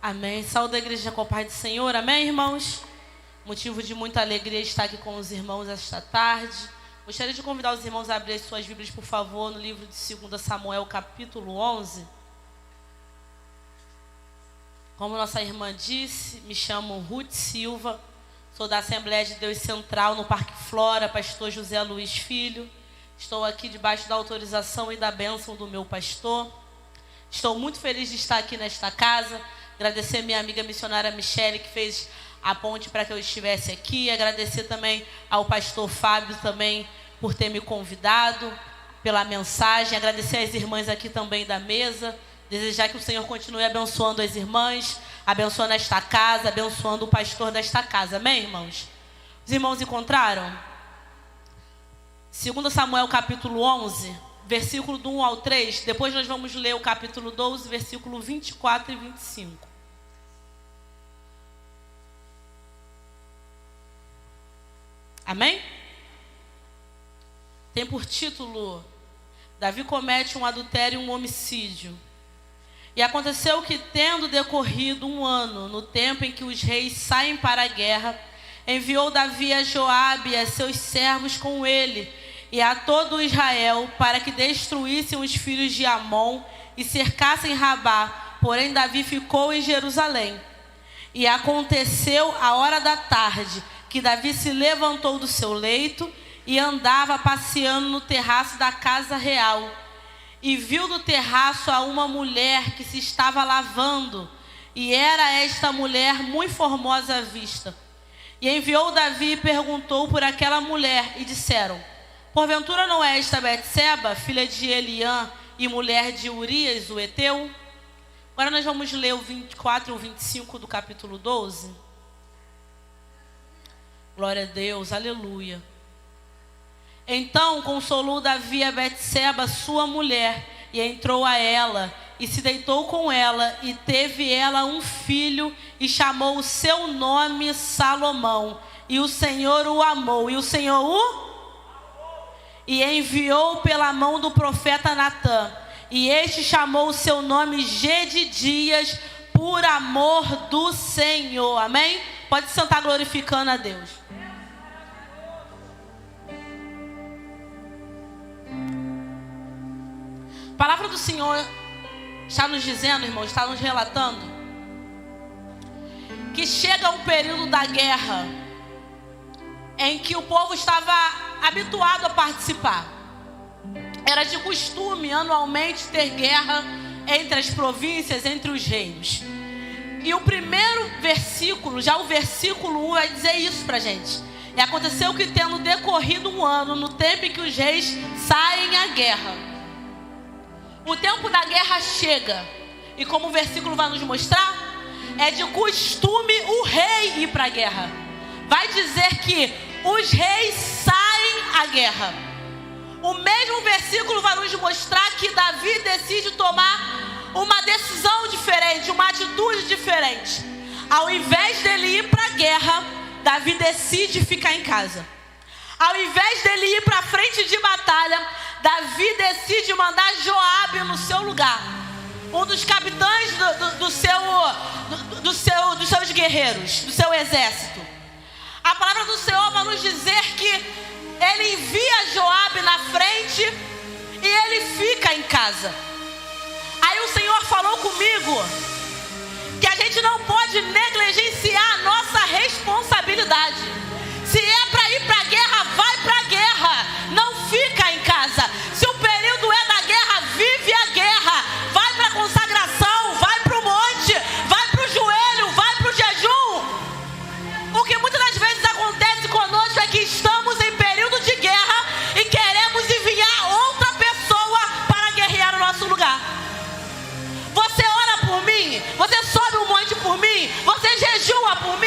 Amém. Saúde a igreja com a paz do Senhor. Amém, irmãos? Motivo de muita alegria estar aqui com os irmãos esta tarde. Gostaria de convidar os irmãos a abrir as suas Bíblias, por favor, no livro de 2 Samuel, capítulo 11. Como nossa irmã disse, me chamo Ruth Silva, sou da Assembleia de Deus Central, no Parque Flora, pastor José Luiz Filho. Estou aqui debaixo da autorização e da bênção do meu pastor. Estou muito feliz de estar aqui nesta casa. Agradecer a minha amiga missionária Michele, que fez a ponte para que eu estivesse aqui. Agradecer também ao pastor Fábio também por ter me convidado, pela mensagem. Agradecer às irmãs aqui também da mesa. Desejar que o Senhor continue abençoando as irmãs, abençoando esta casa, abençoando o pastor desta casa. Amém, irmãos? Os irmãos encontraram? 2 Samuel capítulo 11, versículo do 1 ao 3. Depois nós vamos ler o capítulo 12, versículo 24 e 25. Amém? Tem por título: Davi comete um adultério e um homicídio. E aconteceu que, tendo decorrido 1 ano, no tempo em que os reis saem para a guerra, enviou Davi a Joabe e a seus servos com ele, e a todo Israel, para que destruíssem os filhos de Amon e cercassem Rabá. Porém Davi ficou em Jerusalém. E aconteceu a hora da tarde, que Davi se levantou do seu leito e andava passeando no terraço da casa real. E viu do terraço a uma mulher que se estava lavando, e era esta mulher muito formosa à vista. E enviou Davi e perguntou por aquela mulher, e disseram: porventura não é esta Betseba, filha de Eliã e mulher de Urias, o Heteu? Agora nós vamos ler o 24 e o 25 do capítulo 12. Glória a Deus, aleluia. Então consolou Davi a Betseba, sua mulher, e entrou a ela, e se deitou com ela, e teve ela um filho, e chamou o seu nome Salomão. E o Senhor o amou, e o Senhor e enviou pela mão do profeta Natã. E este chamou o seu nome Gedidias, por amor do Senhor. Amém? Pode sentar glorificando a Deus. A palavra do Senhor está nos dizendo, irmãos, está nos relatando que chega um período da guerra em que o povo estava habituado a participar. Era de costume anualmente ter guerra entre as províncias, entre os reinos. E o primeiro versículo, já o versículo 1, vai dizer isso pra gente. E aconteceu que, tendo decorrido 1 ano, no tempo em que os reis saem à guerra, o tempo da guerra chega. E como o versículo vai nos mostrar, é de costume o rei ir para a guerra. Vai dizer que os reis saem à guerra. O mesmo versículo vai nos mostrar que Davi decide tomar uma decisão diferente, uma atitude diferente. Ao invés dele ir para a guerra, Davi decide ficar em casa. Ao invés dele ir para a frente de batalha, Davi decide mandar Joabe no seu lugar, um dos capitães dos seus guerreiros, do seu exército. A palavra do Senhor vai nos dizer que ele envia Joabe na frente e ele fica em casa. Aí o Senhor falou comigo que a gente não pode negligenciar a nossa responsabilidade. Se é para ir para a guerra, vai para a guerra. Não fica em casa. Se o período é da guerra, vive a guerra. Vai para a consagração, vai para o monte, vai para o joelho, vai para o jejum. O que muitas das vezes acontece conosco é que estamos em período de guerra e queremos enviar outra pessoa para guerrear no nosso lugar. Você ora por mim, você sobe o monte por mim, você jejua por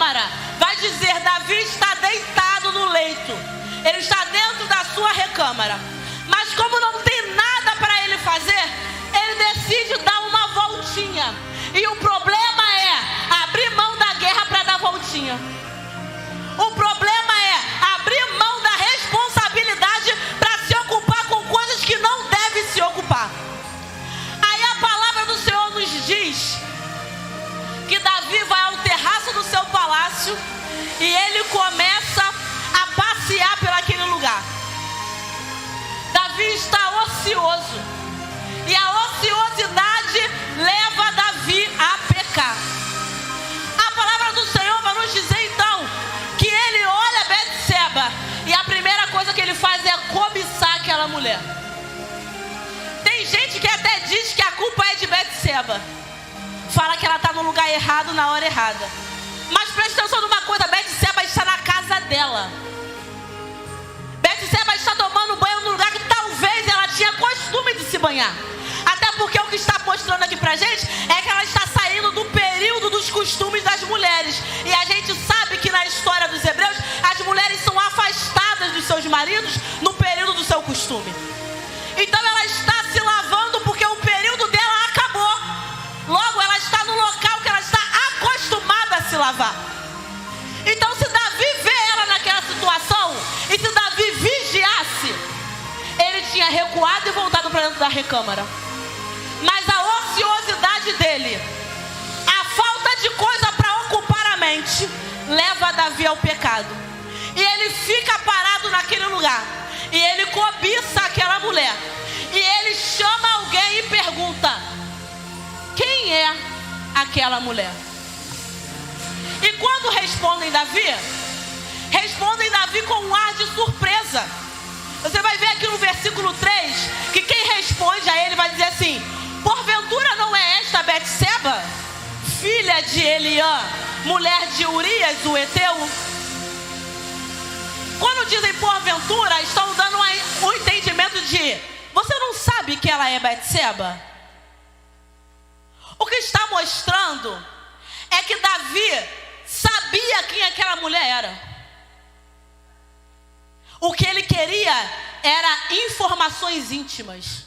recâmara, vai dizer: Davi está deitado no leito. Ele está dentro da sua recâmara. Mas como não tem nada para ele fazer, ele decide dar uma voltinha. E o problema é abrir mão da guerra para dar voltinha. O problema é abrir mão da responsabilidade para se ocupar com coisas que não deve se ocupar. Aí a palavra do Senhor nos diz que Davi vai ao terraço do seu palácio e ele começa a passear por aquele lugar. Davi está ocioso e a ociosidade leva Davi a pecar. A palavra do Senhor vai nos dizer então que ele olha Betseba e a primeira coisa que ele faz é cobiçar aquela mulher. Tem gente que até diz que a culpa é de Betseba. Fala que ela está no lugar errado na hora errada. Mas presta atenção numa coisa: Betseba está na casa dela. Betseba está tomando banho no lugar que talvez ela tinha costume de se banhar. Até porque o que está mostrando aqui pra gente é que ela está saindo do período dos costumes das mulheres. E a gente sabe que na história dos hebreus, as mulheres são afastadas dos seus maridos no período do seu costume. Então ela está se lavando porque o período dela acabou. Logo, ela está no local que ela está acostumada a se lavar. Então, se Davi vê ela naquela situação, e se Davi vigiasse, ele tinha recuado e voltado para dentro da recâmara. Mas a ociosidade dele, a falta de coisa para ocupar a mente, leva Davi ao pecado. E ele fica parado naquele lugar. E ele cobiça aquela mulher. E ele chama alguém e pergunta: quem é aquela mulher? E quando respondem Davi com um ar de surpresa. Você vai ver aqui no versículo 3 que quem responde a ele vai dizer assim: porventura não é esta Betseba, filha de Eliã, mulher de Urias, o Heteu? Quando dizem porventura, estão dando o entendimento de: você não sabe que ela é Betseba? O que está mostrando é que Davi sabia quem aquela mulher era. O que ele queria era informações íntimas.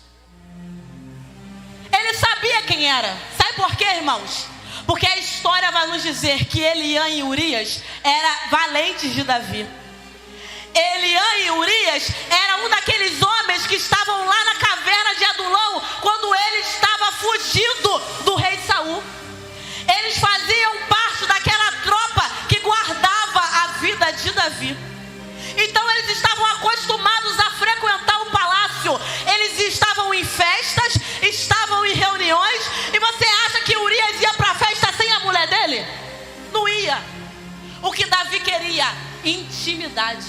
Ele sabia quem era. Sabe por quê, irmãos? Porque a história vai nos dizer que Eliã e Urias eram valentes de Davi. Eliã e Urias eram um daqueles homens que estavam lá na caverna de Adulão quando ele estava fugindo do rei Saul. Eles faziam parte daquela tropa que guardava a vida de Davi. Então eles estavam acostumados a frequentar o palácio. Eles estavam em festas, estavam em reuniões. E você acha que Urias ia para a festa sem a mulher dele? Não ia. O que Davi queria? Intimidade.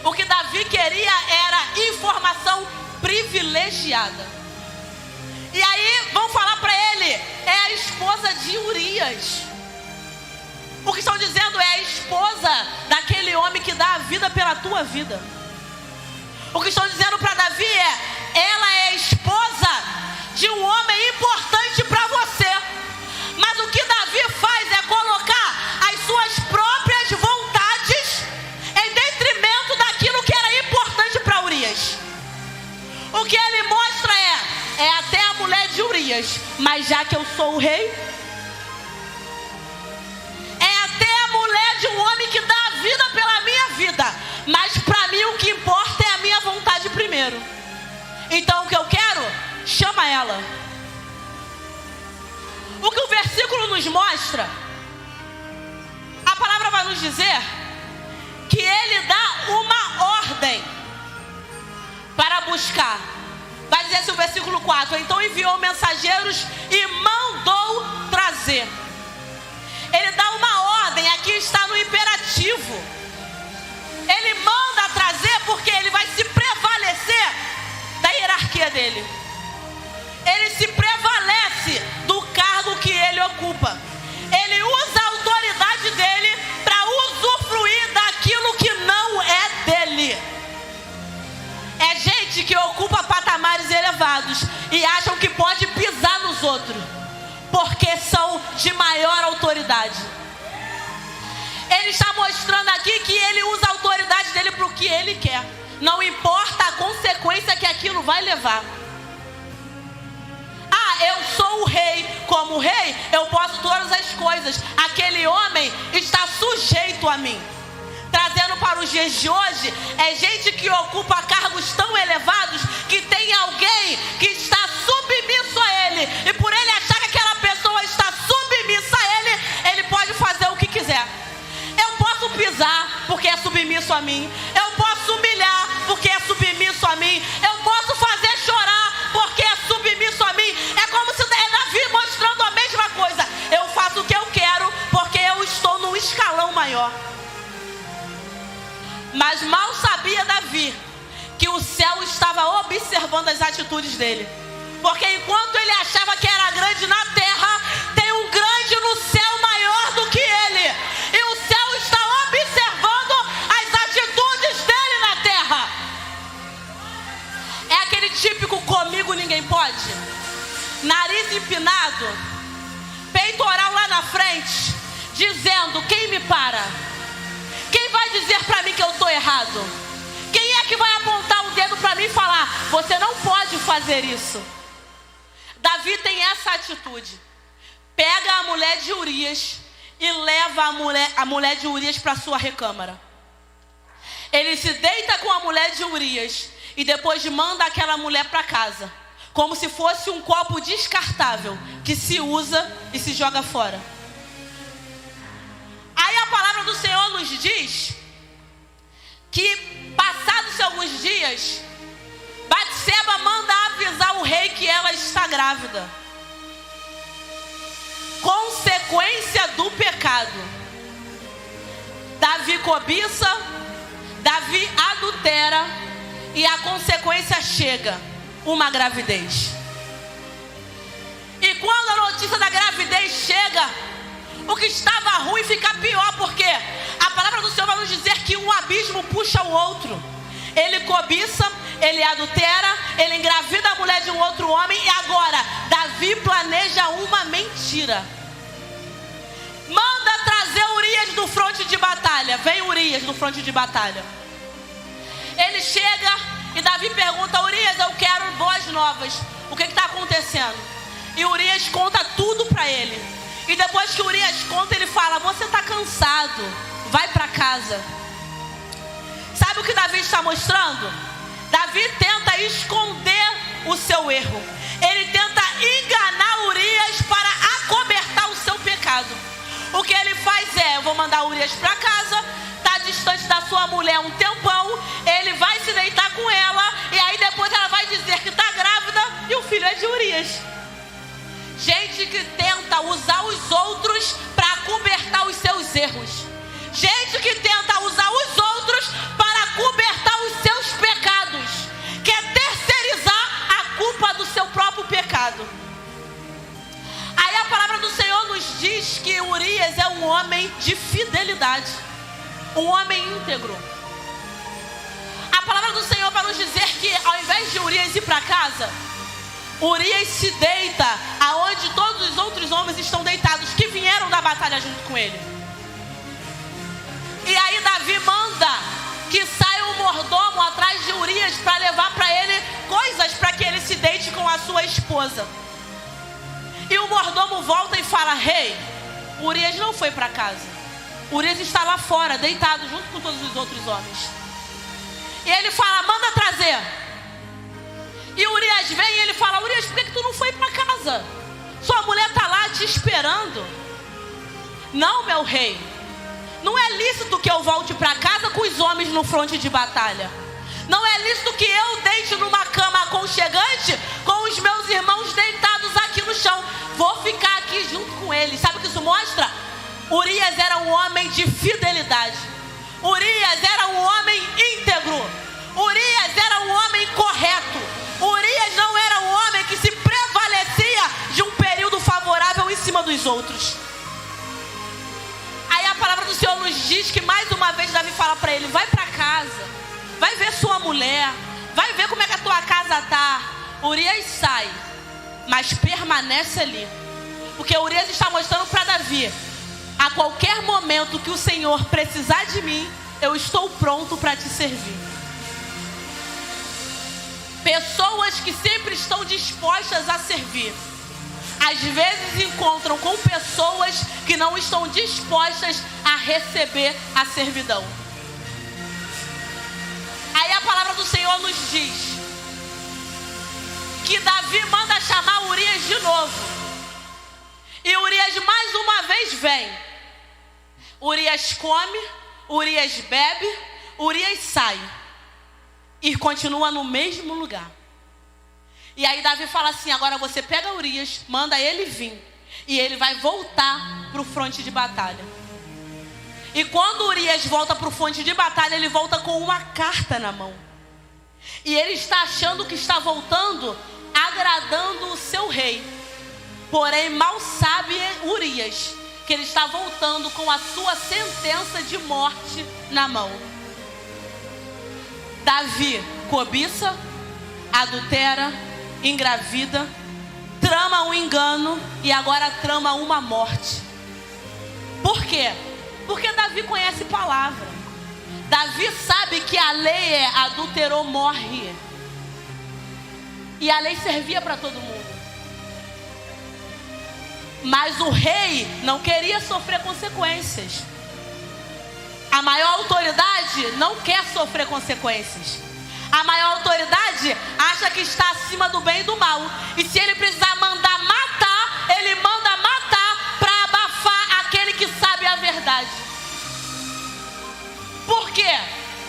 O que Davi queria era informação privilegiada. E aí vão falar para ele: é a esposa de Urias. O que estão dizendo é a esposa daquele homem que dá a vida pela tua vida. O que estão dizendo para Davi é: ela é a esposa de um homem importante para você. Mas o que Davi faz é colocar as suas próprias vontades em detrimento daquilo que era importante para Urias. O que ele mostra é até a mulher de Urias, mas já que eu sou o rei, de um homem que dá a vida pela minha vida, mas para mim o que importa é a minha vontade primeiro. Então o que eu quero, chama ela. O que o versículo nos mostra, a palavra vai nos dizer que ele dá uma ordem para buscar. Vai dizer assim o versículo 4: então enviou mensageiros e mandou trazer. Ele dá uma ordem, aqui está no imperativo. Ele manda trazer porque ele vai se prevalecer da hierarquia dele. Ele se prevalece do cargo que ele ocupa. Ele usa a autoridade dele para usufruir daquilo que não é dele. É gente que ocupa patamares elevados e acham que pode pisar nos outros, porque são de maior autoridade. Ele está mostrando aqui que ele usa a autoridade dele para o que ele quer. Não importa a consequência que aquilo vai levar. Ah, eu sou o rei. Como rei, eu posso todas as coisas. Aquele homem está sujeito a mim. Trazendo para os dias de hoje, é gente que ocupa cargos tão elevados que tem alguém que está submisso a ele. E por ele achar que aquela pessoa está submissa a ele, ele pode fazer o que quiser. Eu posso pisar porque é submisso a mim. Eu posso humilhar porque é submisso a mim. Eu posso fazer chorar porque é submisso a mim. É como se Davi mostrando a mesma coisa. Eu faço o que eu quero porque eu estou num escalão maior. Mas mal sabia Davi que o céu estava observando as atitudes dele. Porque enquanto ele achava que era grande na terra, tem um grande no céu maior do que ele. E o céu está observando as atitudes dele na terra. É aquele típico comigo ninguém pode. Nariz empinado, peitoral lá na frente, dizendo: quem me para? Quem vai dizer para mim que eu estou errado? Quem é que vai apontar o dedo para mim e falar: você não pode fazer isso? Davi tem essa atitude. Pega a mulher de Urias e leva a mulher de Urias para sua recâmara. Ele se deita com a mulher de Urias e depois manda aquela mulher para casa, como se fosse um copo descartável que se usa e se joga fora. Aí a palavra do Senhor nos diz que, passados alguns dias, Batseba manda avisar o rei que ela está grávida. Consequência do pecado. Davi cobiça, Davi adultera e a consequência chega: uma gravidez. E quando a notícia da gravidez chega, o que estava ruim fica pior, porque a palavra do Senhor vai nos dizer que um abismo puxa o outro. Ele cobiça, ele adultera, ele engravida a mulher de um outro homem. E agora, Davi planeja uma mentira. Manda trazer Urias do fronte de batalha. Vem Urias do fronte de batalha. Ele chega e Davi pergunta: Urias, eu quero boas novas. O que está acontecendo? E Urias conta tudo para ele. E depois que Urias conta, ele fala: você está cansado, vai para casa. Sabe o que Davi está mostrando? Davi tenta esconder o seu erro. Ele tenta enganar Urias para acobertar o seu pecado. O que ele faz é: eu vou mandar Urias para casa, está distante da sua mulher um tempão, ele vai se deitar com ela, e aí depois ela vai dizer que está grávida e o filho é de Urias. Gente que tenta usar os outros para acobertar os seus erros. Gente que tenta usar os outros para acobertar os seus pecados. Quer terceirizar a culpa do seu próprio pecado. Aí a palavra do Senhor nos diz que Urias é um homem de fidelidade, um homem íntegro. A palavra do Senhor vai nos dizer que ao invés de Urias ir para casa, Urias se deita aonde todos os outros homens estão deitados, que vieram da batalha junto com ele. E aí Davi manda que saia um mordomo atrás de Urias para levar para ele coisas para que ele se deite com a sua esposa. E o mordomo volta e fala: rei, Urias não foi para casa. Urias está lá fora, deitado junto com todos os outros homens. E ele fala: manda trazer. E Urias vem e ele fala: Urias, por que tu não foi para casa? Sua mulher está lá te esperando. Não, meu rei, não é lícito que eu volte para casa com os homens no fronte de batalha. Não é lícito que eu deite numa cama aconchegante com os meus irmãos deitados aqui no chão. Vou ficar aqui junto com eles. Sabe o que isso mostra? Urias era um homem de fidelidade. Urias era um homem íntegro. Urias era um homem correto. Urias não era um homem que se prevalecia de um período favorável em cima dos outros. Aí a palavra do Senhor nos diz que mais uma vez Davi fala para ele: vai para casa, vai ver sua mulher, vai ver como é que a tua casa está. Urias sai, mas permanece ali, porque Urias está mostrando para Davi: A qualquer momento que o Senhor precisar de mim, eu estou pronto para te servir. Pessoas que sempre estão dispostas a servir, às vezes encontram com pessoas que não estão dispostas a receber a servidão. Aí a palavra do Senhor nos diz que Davi manda chamar Urias de novo. E Urias mais uma vez vem. Urias come, Urias bebe, Urias sai. E continua no mesmo lugar. E aí Davi fala assim: agora você pega Urias, manda ele vir. E ele vai voltar para o fronte de batalha. E quando Urias volta para o fronte de batalha, ele volta com uma carta na mão. E ele está achando que está voltando, agradando o seu rei. Porém, mal sabe Urias que ele está voltando com a sua sentença de morte na mão. Davi cobiça, adultera, engravida, trama um engano e agora trama uma morte. Por quê? Porque Davi conhece palavra. Davi sabe que a lei é adulterou, morre. E a lei servia para todo mundo. Mas o rei não queria sofrer consequências. A maior autoridade não quer sofrer consequências. A maior autoridade acha que está acima do bem e do mal. E se ele precisar mandar matar, ele manda matar para abafar aquele que sabe a verdade. Por quê?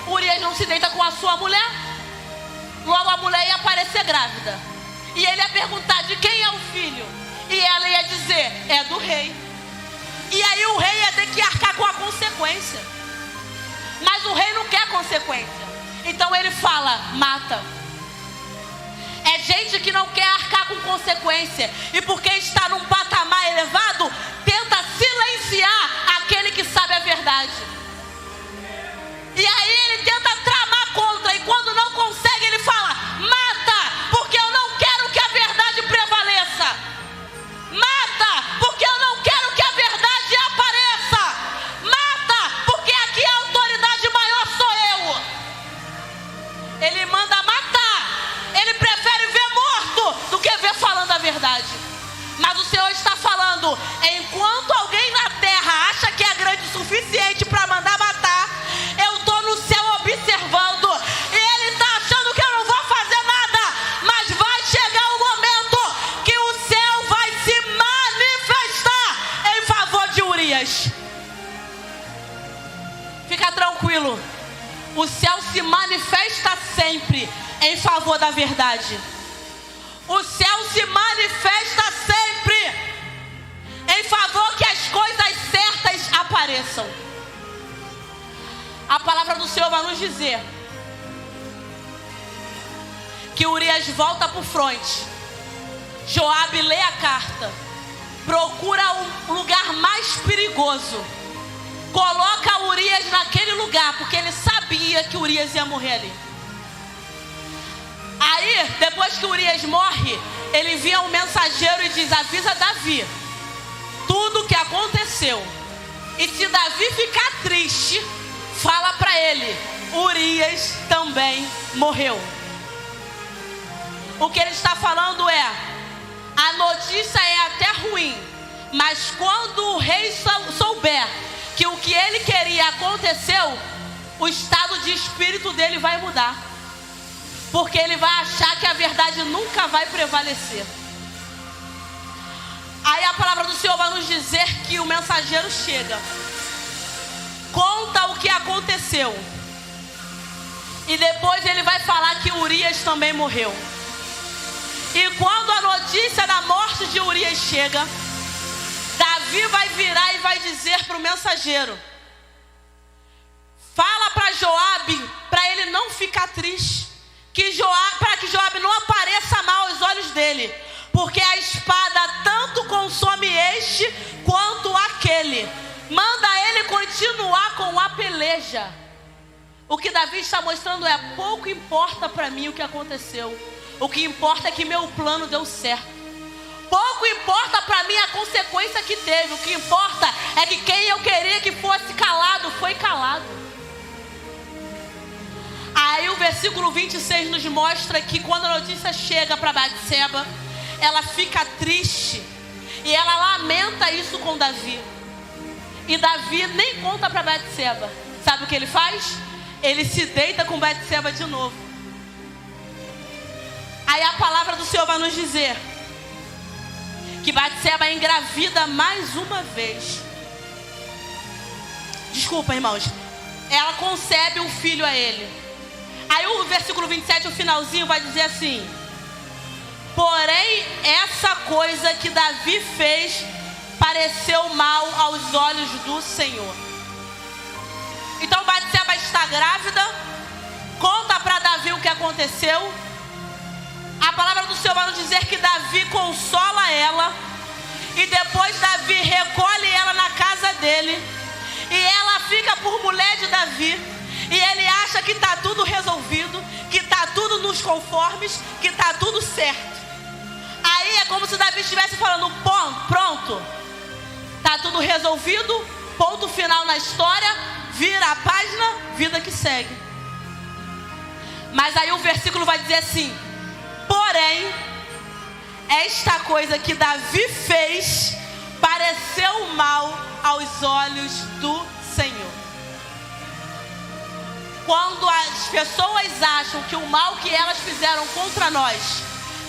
Urias não se deita com a sua mulher. Logo a mulher ia aparecer grávida. E ele ia perguntar: de quem é o filho? E ela ia dizer: é do rei. E aí o rei ia ter que arcar com a consequência. Mas o rei não quer consequência. Então ele fala: mata. É gente que não quer arcar com consequência. E porque está num patamar elevado, tenta silenciar aquele que sabe a verdade. E aí ele tenta tramar contra. E quando não consegue, ele fala: mata, porque eu não quero que a verdade prevaleça. Mata, porque eu não quero que a verdade apareça. Mata, porque aqui a autoridade maior sou eu. Ele manda matar. Ele prefere ver morto do que ver falando a verdade. Mas o Senhor está falando: enquanto alguém na terra acha que é grande o suficiente para mandar matar, eu estou no céu observando. E ele está achando que eu não vou fazer nada. Mas vai chegar o momento que o céu vai se manifestar em favor de Urias. Fica tranquilo. O céu se manifesta sempre em favor da verdade. O céu se manifesta sempre em favor que as coisas certas apareçam. A palavra do Senhor vai nos dizer que Urias volta para o fronte. Joabe lê a carta, procura um lugar mais perigoso, coloca Urias naquele lugar, porque ele sabia que Urias ia morrer ali. Aí, depois que Urias morre, ele envia um mensageiro e diz: avisa Davi tudo o que aconteceu. E se Davi ficar triste, fala para ele: Urias também morreu. O que ele está falando é: a notícia é até ruim, mas quando o rei souber que o que ele queria aconteceu, o estado de espírito dele vai mudar. Porque ele vai achar que a verdade nunca vai prevalecer. Aí a palavra do Senhor vai nos dizer que o mensageiro chega, conta o que aconteceu, e depois ele vai falar que Urias também morreu. E quando a notícia da morte de Urias chega, Davi vai virar e vai dizer para o mensageiro: fala para Joabe, para ele não ficar triste, para que Joabe não apareça mal aos olhos dele, porque a espada tanto consome este quanto aquele. Manda ele continuar com a peleja. O que Davi está mostrando é: pouco importa para mim o que aconteceu, o que importa é que meu plano deu certo. Pouco importa para mim a consequência que teve. O que importa é que quem eu queria que fosse calado, foi calado. Aí o versículo 26 nos mostra que quando a notícia chega para Batseba, ela fica triste. E ela lamenta isso com Davi. E Davi nem conta para Batseba. Sabe o que ele faz? Ele se deita com Batseba de novo. Aí a palavra do Senhor vai nos dizer que Batseba é engravida mais uma vez. Desculpa, irmãos. Ela concebe um filho a ele. Aí o versículo 27, o finalzinho, vai dizer assim: porém, essa coisa que Davi fez pareceu mal aos olhos do Senhor. Então Batseba está grávida, conta para Davi o que aconteceu. A palavra do Senhor vai nos dizer que Davi consola ela. E depois Davi recolhe ela na casa dele. E ela fica por mulher de Davi. E ele acha que está tudo resolvido, que está tudo nos conformes, que está tudo certo. Aí é como se Davi estivesse falando: pronto, está tudo resolvido, ponto final na história, vira a página, vida que segue. Mas aí o versículo vai dizer assim: porém, esta coisa que Davi fez pareceu mal aos olhos do Senhor. Quando as pessoas acham que o mal que elas fizeram contra nós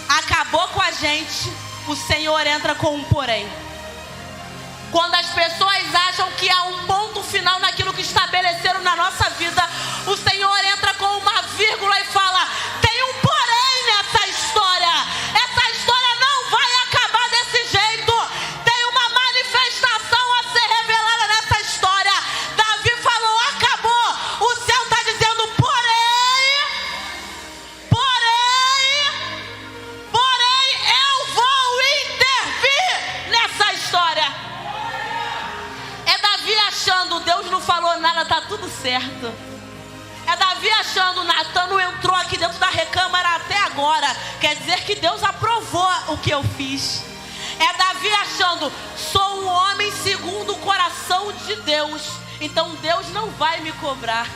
acabou com a gente, o Senhor entra com um porém. Quando as pessoas acham que há um ponto final naquilo que estabeleceram na nossa vida, o Senhor entra com uma vírgula e fala: tem um porém nessa história. Essa história não vai acabar desse jeito. Tem uma manifestação a ser revelada nessa história. Davi falou: acabou. O céu está dizendo: porém, eu vou intervir nessa história. É Davi achando: Deus não falou nada, tá tudo certo. É Davi achando: Natan não entrou aqui dentro da recâmara até agora, quer dizer que Deus aprovou o que eu fiz. É Davi achando: sou um homem segundo o coração de Deus, então Deus não vai me cobrar.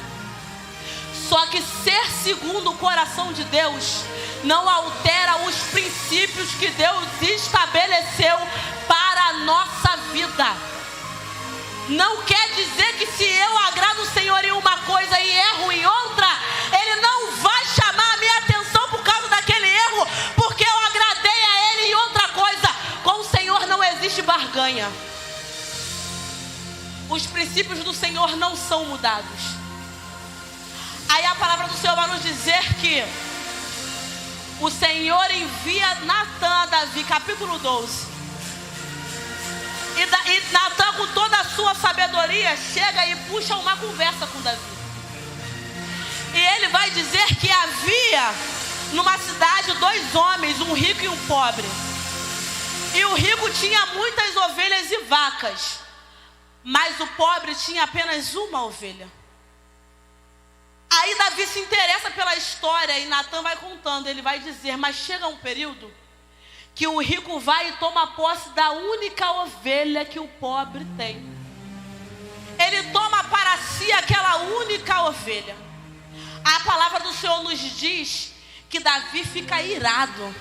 Só que ser segundo o coração de Deus não altera os princípios que Deus estabeleceu para a nossa vida. Não quer dizer que se eu agrado o Senhor em uma coisa e erro em outra, Ele não vai chamar a minha atenção por causa daquele erro, porque eu agradei a Ele em outra coisa. Com o Senhor não existe barganha. Os princípios do Senhor não são mudados. Aí a palavra do Senhor vai nos dizer que o Senhor envia Natan a Davi, capítulo 12. E Natan, com toda a sua sabedoria, chega e puxa uma conversa com Davi. E ele vai dizer que havia numa cidade 2 homens, um rico e um pobre. E o rico tinha muitas ovelhas e vacas, mas o pobre tinha apenas uma ovelha. Aí Davi se interessa pela história e Natan vai contando. Ele vai dizer: mas chega um período que o rico vai e toma posse da única ovelha que o pobre tem. Ele toma para si aquela única ovelha. A palavra do Senhor nos diz que Davi fica irado.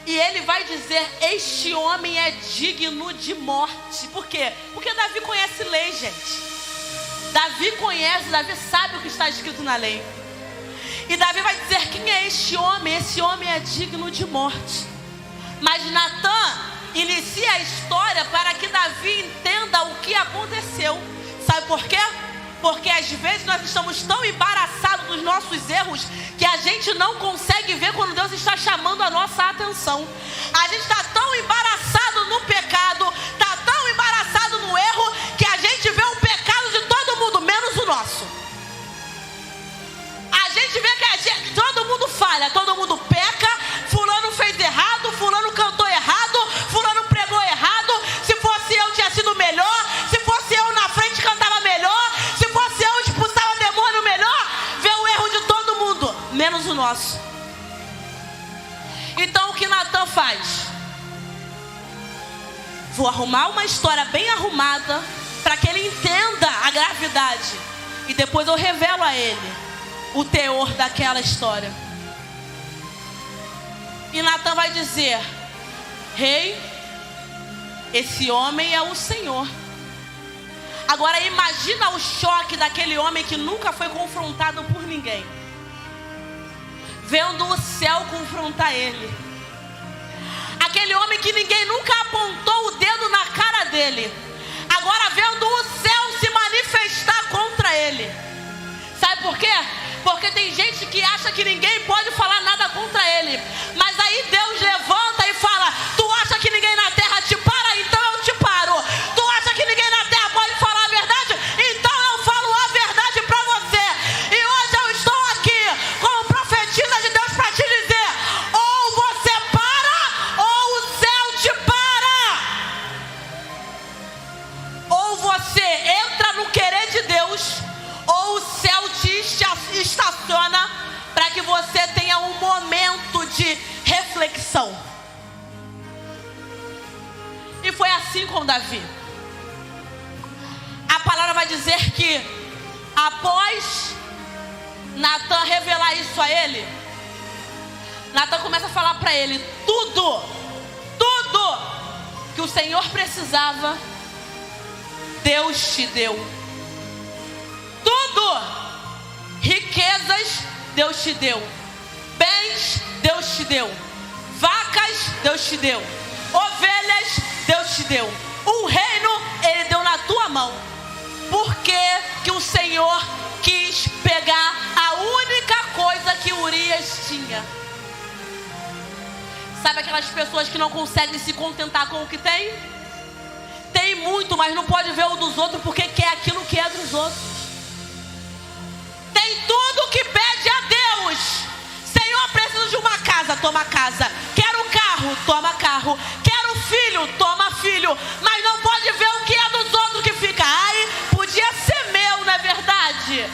E ele vai dizer: este homem é digno de morte. Por quê? Porque Davi conhece lei, gente. Davi conhece, Davi sabe o que está escrito na lei. E Davi vai dizer: quem é este homem? Esse homem é digno de morte. Mas Natan inicia a história para que Davi entenda o que aconteceu. Sabe por quê? Porque às vezes nós estamos tão embaraçados dos nossos erros que a gente não consegue ver quando Deus está chamando a nossa atenção. A gente está tão embaraçado no pecado, está tão embaraçado no erro, que a gente vê o pecado de todo mundo, menos o nosso. A gente vê que todo mundo falha, todo mundo peca. Fulano fez errado, fulano cantou errado, fulano pregou errado. Se fosse eu, tinha sido melhor. Se fosse eu na frente, cantava melhor. Se fosse eu, expulsava demônio melhor. Vê o erro de todo mundo, menos o nosso. Então o que Natan faz? Vou arrumar uma história bem arrumada para que ele entenda a gravidade. E depois eu revelo a ele o teor daquela história. E Natan vai dizer: rei, esse homem é o Senhor. Agora imagina o choque daquele homem que nunca foi confrontado por ninguém, vendo o céu confrontar ele. Aquele homem que ninguém nunca apontou o dedo na cara dele, agora vendo o céu se manifestar contra ele. Sabe por quê? Porque tem gente que acha que ninguém pode falar nada contra ele. Mas aí Deus levanta e fala: tu acha que ninguém na terra te para? Então eu te paro. Tu acha que ninguém na terra pode falar a verdade? Então eu falo a verdade para você. E hoje eu estou aqui como profetisa de Deus para te dizer: ou você para, ou o céu te para. Ou você entra no querer de Deus, ou o céu te estaciona para que você tenha um momento de reflexão. E foi assim com Davi. A palavra vai dizer que após Natan revelar isso a ele, Natan começa a falar para ele: tudo que o Senhor precisava, Deus te deu. Tudo, riquezas, Deus te deu. Bens, Deus te deu. Vacas, Deus te deu. Ovelhas, Deus te deu. Um reino, Ele deu na tua mão. Por que o Senhor quis pegar a única coisa que Urias tinha? Sabe aquelas pessoas que não conseguem se contentar com o que tem? Tem muito, mas não pode ver o dos outros porque quer aquilo que é dos outros. Tem tudo que pede a Deus. Senhor, preciso de uma casa, toma casa. Quero carro, toma carro. Quero filho, toma filho. Mas não pode ver o que é dos outros, que fica: ai, podia ser meu, não é verdade?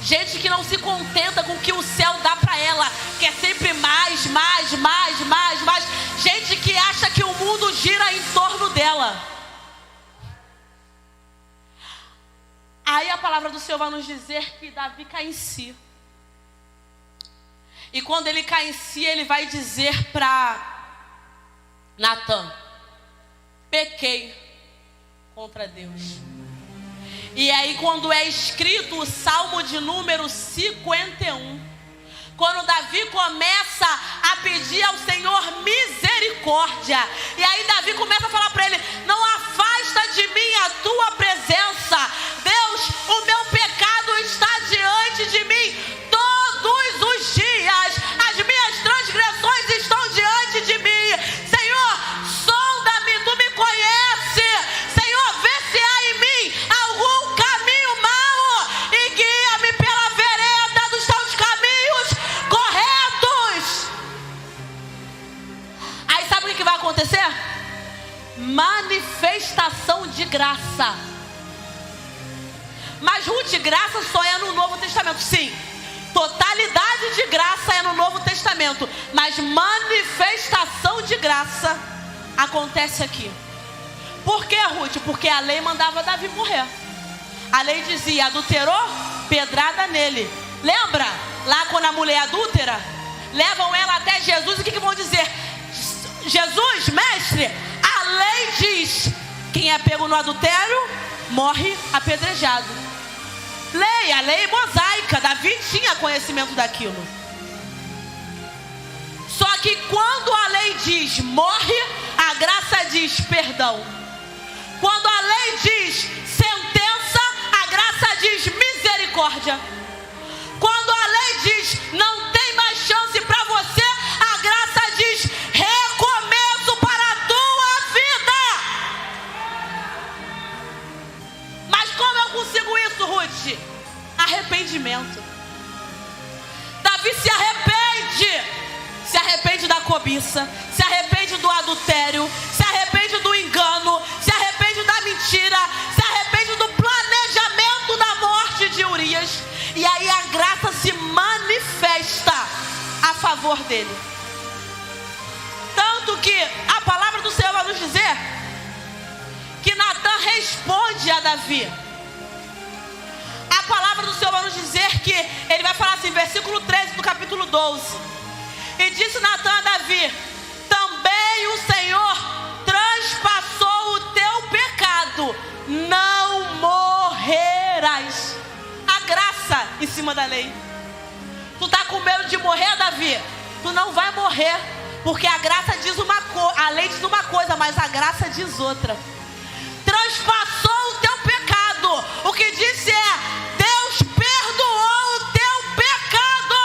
Gente que não se contenta com o que o céu dá para ela, quer sempre mais. Gente que acha que o mundo gira em torno dela. Aí a palavra do Senhor vai nos dizer que Davi cai em si. E quando ele cai em si, ele vai dizer para Natan: pequei contra Deus. E aí quando é escrito o Salmo de número 51, quando Davi começa a pedir ao Senhor misericórdia, e aí Davi começa a falar para ele: não afasta de mim a tua presença. Deus, o meu pecado está diante de mim todos os dias. As minhas transgressões estão diante de mim. Senhor, sonda-me, tu me conheces. Senhor, vê se há em mim algum caminho mau e guia-me pela vereda dos teus caminhos corretos. Aí sabe o que vai acontecer? Manifestação de graça. Mas Ruth, graça só é no Novo Testamento. Sim, totalidade de graça é no Novo Testamento, mas manifestação de graça acontece aqui. Por que, Ruth? Porque a lei mandava Davi morrer. A lei dizia: adulterou, pedrada nele. Lembra? Lá quando a mulher adúltera, levam ela até Jesus, e o que vão dizer? Jesus, mestre, a lei diz: quem é pego no adultério, morre apedrejado. A lei mosaica. Davi tinha conhecimento daquilo. Só que quando a lei diz morre, a graça diz perdão. Quando a lei diz sentença, a graça diz misericórdia. Quando a lei diz não tem mais chance para você, a graça diz recomeço para a tua vida. Mas como eu consigo isso, Ruth? Arrependimento. Davi se arrepende da cobiça, se arrepende do adultério, se arrepende do engano, se arrepende da mentira, se arrepende do planejamento da morte de Urias. E aí a graça se manifesta a favor dele. Tanto que a palavra do Senhor vai nos dizer que Natan responde a Davi. A palavra do Senhor vai nos dizer que ele vai falar assim, versículo 13 do capítulo 12. E disse Natan a Davi: também o Senhor transpassou o teu pecado, não morrerás. A graça em cima da lei. Tu tá com medo de morrer, Davi? Tu não vai morrer, porque a graça diz uma coisa, a lei diz uma coisa, mas a graça diz outra. Transpassou o teu pecado. O que disse é: Deus perdoou o teu pecado,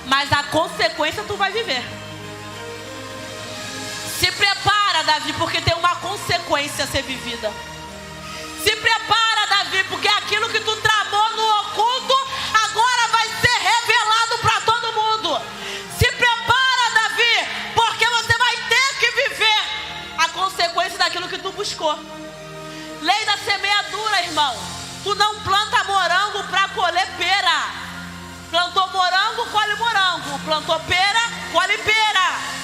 mas a consequência tu vai viver. Se prepara, Davi, porque tem uma consequência a ser vivida. Se prepara, Davi, porque aquilo que tu tramou no oculto agora vai ser revelado para todo mundo. Se prepara, Davi, porque você vai ter que viver a consequência daquilo que tu buscou. Lei da semeadura, irmão. Tu não planta morango para colher pera. Plantou morango, colhe morango. Plantou pera, colhe pera.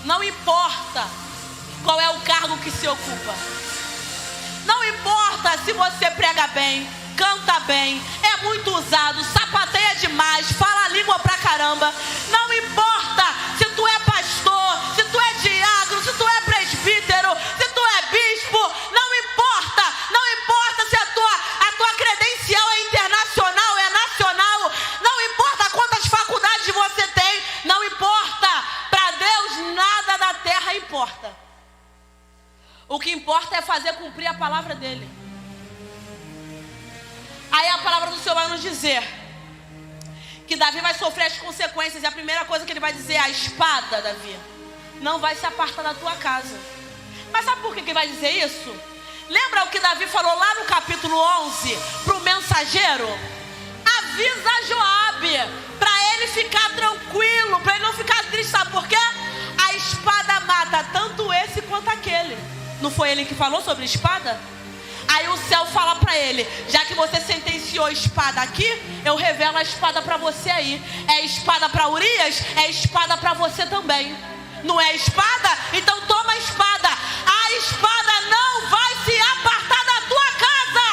Não importa qual é o cargo que se ocupa. Não importa se você prega bem, canta bem, é muito usado, sapateia demais, fala a língua pra caramba. Não importa se tu é pastor, se tu é diácono, se tu é presbítero, se tu é bispo. Não importa se a tua credencial é internacional, é nacional. Não importa quantas faculdades você tem. Não importa. Para Deus nada da terra importa. O que importa é fazer cumprir a palavra dele. Aí a palavra do Senhor vai nos dizer que Davi vai sofrer as consequências. E a primeira coisa que ele vai dizer é: a espada, Davi, não vai se apartar da tua casa. Mas sabe por que ele vai dizer isso? Lembra o que Davi falou lá no capítulo 11 para o mensageiro? Avisa Joabe, para ele ficar tranquilo, para ele não ficar triste. Sabe por quê? A espada mata tanto esse quanto aquele. Não foi ele que falou sobre espada? Aí o céu fala para ele: já que você sentenciou espada aqui, eu revelo a espada para você aí. É espada para Urias, é espada para você também. Não é espada? Então toma a espada. A espada não vai se apartar da tua casa.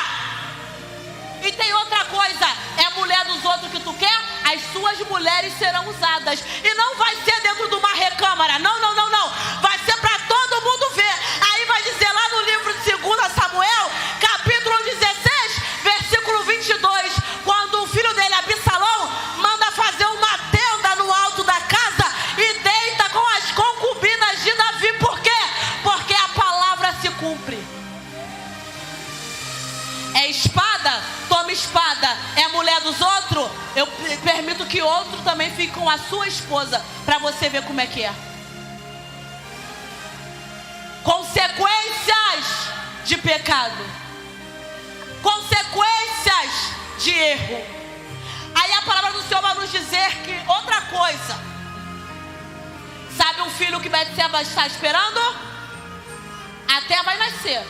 E tem outra coisa: é mulher dos outros que tu quer? As suas mulheres serão usadas. E não vai ser dentro de uma recâmara. Não. Vai ser para todo mundo ver. Aí vai dizer lá no livro de 2 Samuel, capítulo 16, versículo 22, quando o filho dele, Absalão, manda fazer uma tenda no alto da casa e deita com as concubinas de Davi. Por quê? Porque a palavra se cumpre. É espada? Toma espada. É mulher dos outros? Eu permito que outro também fique com a sua esposa, para você ver como é que é. Consequências de pecado, consequências de erro. Aí a palavra do Senhor vai nos dizer que outra coisa. Sabe um filho que Betseba está esperando? Até vai nascer,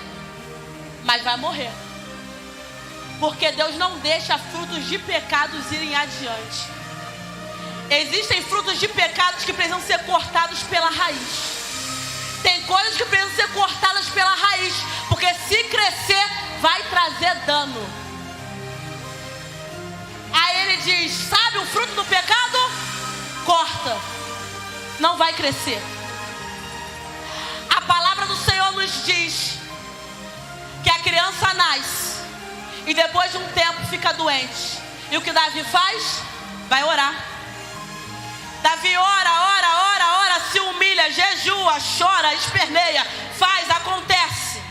mas vai morrer. Porque Deus não deixa frutos de pecados irem adiante. Existem frutos de pecados que precisam ser cortados pela raiz. Tem coisas que precisam ser cortadas pela raiz, porque se crescer vai trazer dano. Aí ele diz: sabe o fruto do pecado? Corta. Não vai crescer. A palavra do Senhor nos diz que a criança nasce e depois de um tempo fica doente. E o que Davi faz? Vai orar. Davi ora, se humilha, jejua, chora, esperneia, faz, acontece.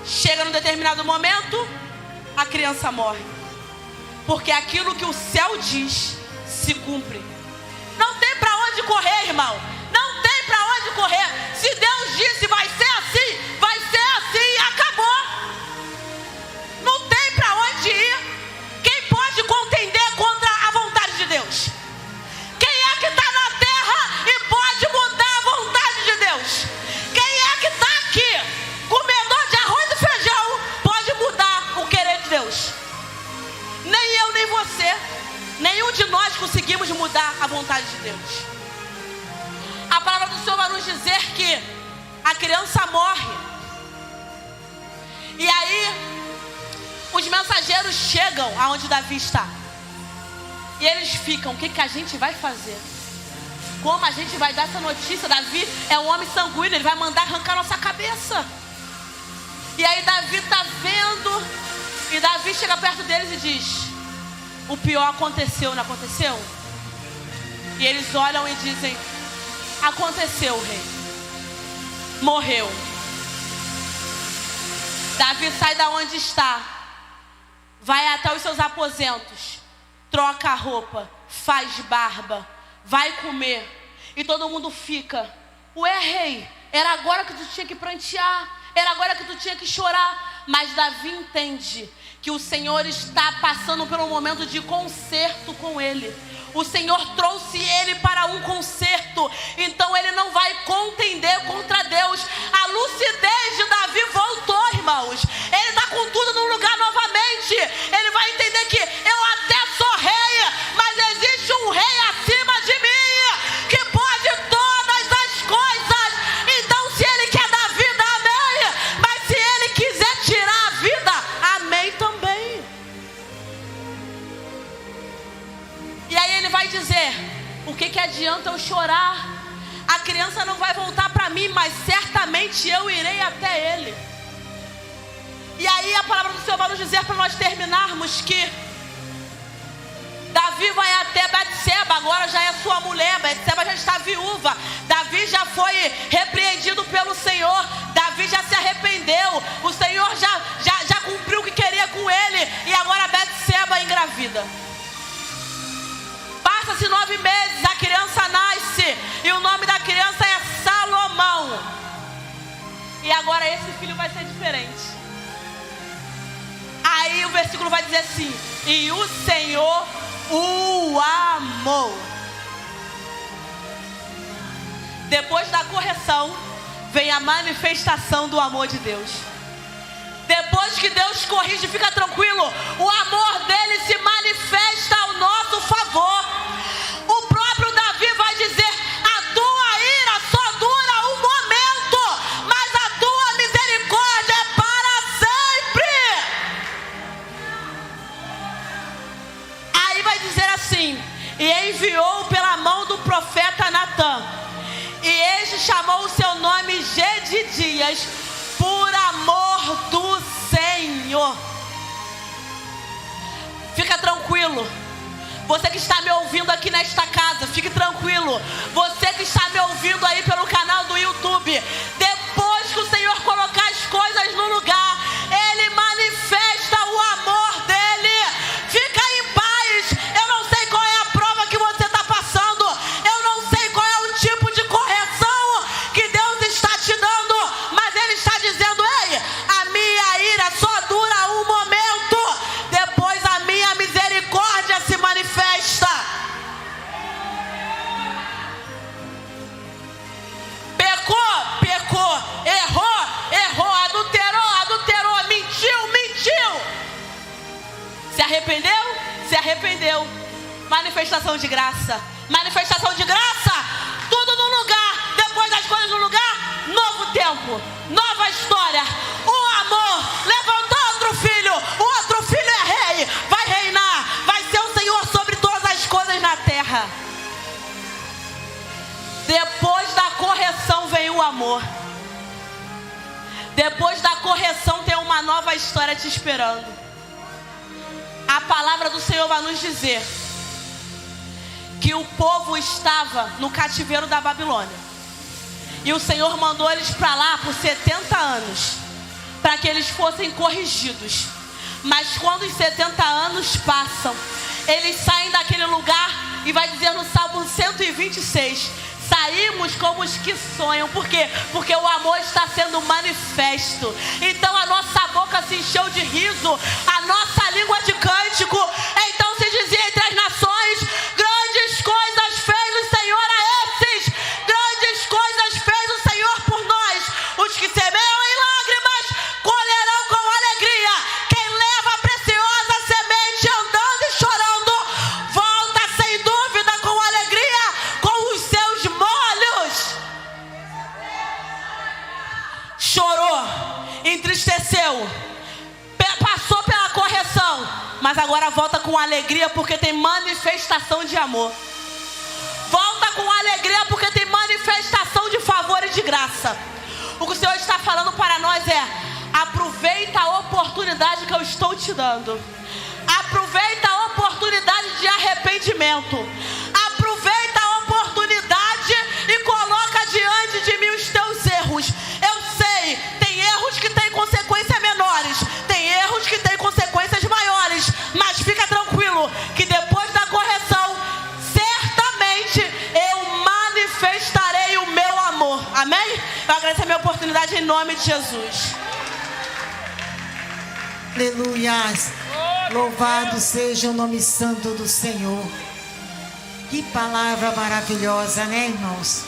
Chega num determinado momento, a criança morre. Porque aquilo que o céu diz se cumpre. Não tem para onde correr, irmão. Não tem para onde correr. Se Deus disse vai ser assim, vai ser assim e acabou. Não tem para onde ir. Quem pode contender contra a vontade de Deus? Quem é que está na terra e pode mudar a vontade de Deus? Quem é que está aqui, comedor de arroz e feijão, pode mudar o querer de Deus? Nem eu, nem você. Nenhum de nós conseguimos mudar a vontade de Deus. A palavra do Senhor vai nos dizer que a criança morre. E aí, os mensageiros chegam aonde Davi está. E eles ficam: o que a gente vai fazer? Como a gente vai dar essa notícia? Davi é um homem sanguíneo, ele vai mandar arrancar nossa cabeça. E aí Davi está vendo, e Davi chega perto deles e diz: o pior aconteceu, não aconteceu? E eles olham e dizem: aconteceu, rei. Morreu. Davi sai da onde está, vai até os seus aposentos, troca a roupa, faz barba, vai comer. E todo mundo fica: ué, rei, era agora que tu tinha que prantear, era agora que tu tinha que chorar. Mas Davi entende que o Senhor está passando por um momento de conserto com ele. O Senhor trouxe ele para um conserto. Então ele não vai contender contra Deus. A lucidez de Davi voltou, irmãos. Ele está com tudo no lugar novamente. Ele vai entender que eu até sou rei, mas existe um rei acima de mim, que pode todas as coisas. Então se ele quer dar vida, amém. Mas se ele quiser tirar a vida, amém também. E aí ele vai dizer: o que adianta eu chorar? A criança não vai voltar para mim, mas certamente eu irei até ele. E aí a palavra do Senhor vai nos dizer, para nós terminarmos, que Davi vai até Betseba, agora já é sua mulher. Betseba já está viúva. Davi já foi repreendido pelo Senhor. Davi já se arrependeu. O Senhor já cumpriu o que queria com ele. E agora Betseba engravida. Passa-se 9 meses, a criança nasce. E o nome da criança é Salomão. E agora esse filho vai ser diferente. Aí o versículo vai dizer assim: e o Senhor o amou. Depois da correção vem a manifestação do amor de Deus. Depois que Deus corrige, fica tranquilo, o amor dele se manifesta ao nosso favor. O próprio Davi vai dizer: a tua ira só dura um momento, mas a tua misericórdia é para sempre. Aí vai dizer assim: e enviou pela mão do profeta Natã, e este chamou o seu nome Gedidias, por amor do Senhor. Fica tranquilo. Você que está me ouvindo aqui nesta casa, fique tranquilo. Você que está me ouvindo aí pelo canal do YouTube, depois que o Senhor colocar as coisas no lugar, Ele manifesta o amor dEle. Fica em paz. Eu não sei qual é a prova que você está passando. Eu não sei qual é o tipo de correção que Deus está te dando. Mas Ele está dizendo: ei, a minha ira só dura um momento. Depois a minha misericórdia se manifesta. Pecou, errou, adulterou, mentiu. Se arrependeu. Manifestação de graça. Tudo no lugar. Depois das coisas no lugar, novo tempo, nova história. O amor levantou outro filho. O outro filho é rei. Vai reinar. Vai ser o Senhor sobre todas as coisas na terra. Depois da correção vem o amor. Depois da correção tem uma nova história te esperando. A palavra do Senhor vai nos dizer que o povo estava no cativeiro da Babilônia. E o Senhor mandou eles para lá por 70 anos, para que eles fossem corrigidos. Mas quando os 70 anos passam, eles saem daquele lugar, e vai dizer no Salmo 126: saímos como os que sonham. Por quê? Porque o amor está sendo manifesto. Então a nossa boca se encheu de riso, a nossa língua de cântico. Então se dizia entre as nações: grandes coisas fez o Senhor a esses. Grandes coisas fez o Senhor por nós. Os que semeiam em lágrimas colherão com alegria. Quem leva a preciosa semente andando e chorando, mas agora volta com alegria porque tem manifestação de amor. Volta com alegria porque tem manifestação de favor e de graça. O que o Senhor está falando para nós é: aproveita a oportunidade que eu estou te dando. Aproveita a oportunidade de arrependimento. Aproveita a oportunidade e coloca diante de mim os teus erros. Eu sei, tem erros que têm consequências menores, tem erros que têm consequências maiores, mas fica tranquilo que depois da correção, certamente eu manifestarei o meu amor. Amém? Eu agradeço a minha oportunidade em nome de Jesus. Aleluias. Louvado seja o nome santo do Senhor. Que palavra maravilhosa, né, irmãos?